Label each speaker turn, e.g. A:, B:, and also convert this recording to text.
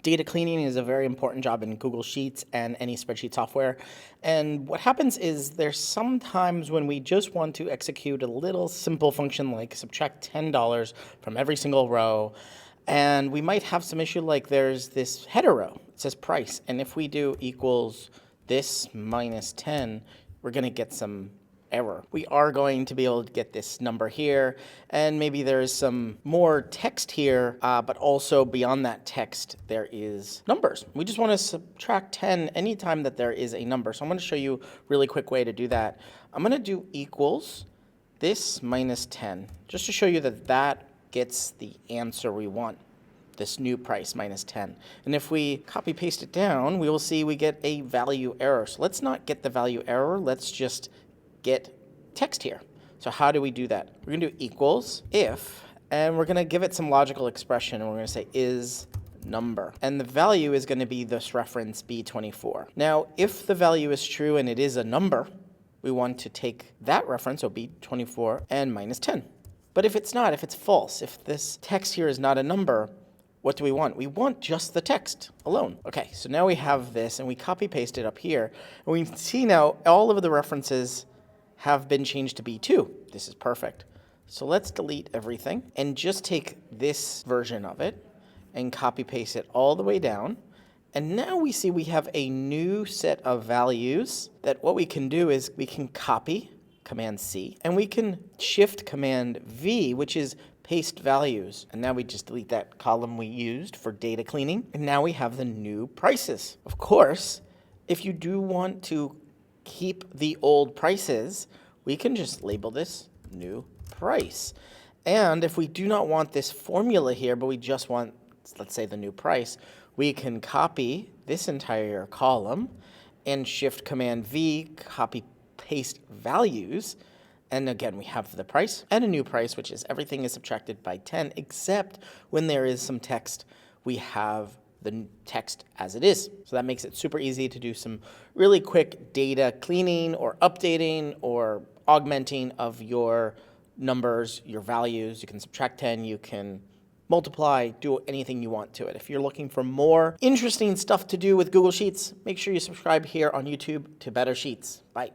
A: Data cleaning is a very important job in Google Sheets and any spreadsheet software. And what happens is there's sometimes when we just want to execute a little simple function like subtract $10 from every single row. And we might have some issue like there's this header row. It says price. And if we do equals this minus 10, we're going to get some error. We are going to be able to get this number here, and maybe there is some more text here, but also beyond that text, there is numbers. We just want to subtract 10 anytime that there is a number. So I'm going to show you a really quick way to do that. I'm going to do equals this minus 10, just to show you that that gets the answer we want. This new price minus 10. And if we copy paste it down, we will see we get a value error. So let's not get the value error. Let's just get text here. So how do we do that? We're going to do equals if, and we're going to give it some logical expression, and we're going to say is number. And the value is going to be this reference B24. Now, if the value is true and it is a number, we want to take that reference, so B24, and minus 10. But if it's not, if it's false, if this text here is not a number, what do we want? We want just the text alone. Okay, so now we have this, and we copy paste it up here. And we see now all of the references have been changed to B2. This is perfect. So let's delete everything and just take this version of it and copy paste it all the way down. And now we see we have a new set of values that what we can do is we can copy, Command C, and we can Shift Command V, which is paste values. And now we just delete that column we used for data cleaning. And now we have the new prices. Of course, if you do want to keep the old prices, we can just label this new price. And if we do not want this formula here, but we just want, let's say, the new price, we can copy this entire column and Shift Command V, copy paste values. And again, we have the price and a new price, which is everything is subtracted by 10, except when there is some text, we have the text as it is. So that makes it super easy to do some really quick data cleaning or updating or augmenting of your numbers, your values. You can subtract 10, you can multiply, do anything you want to it. If you're looking for more interesting stuff to do with Google Sheets, make sure you subscribe here on YouTube to Better Sheets. Bye.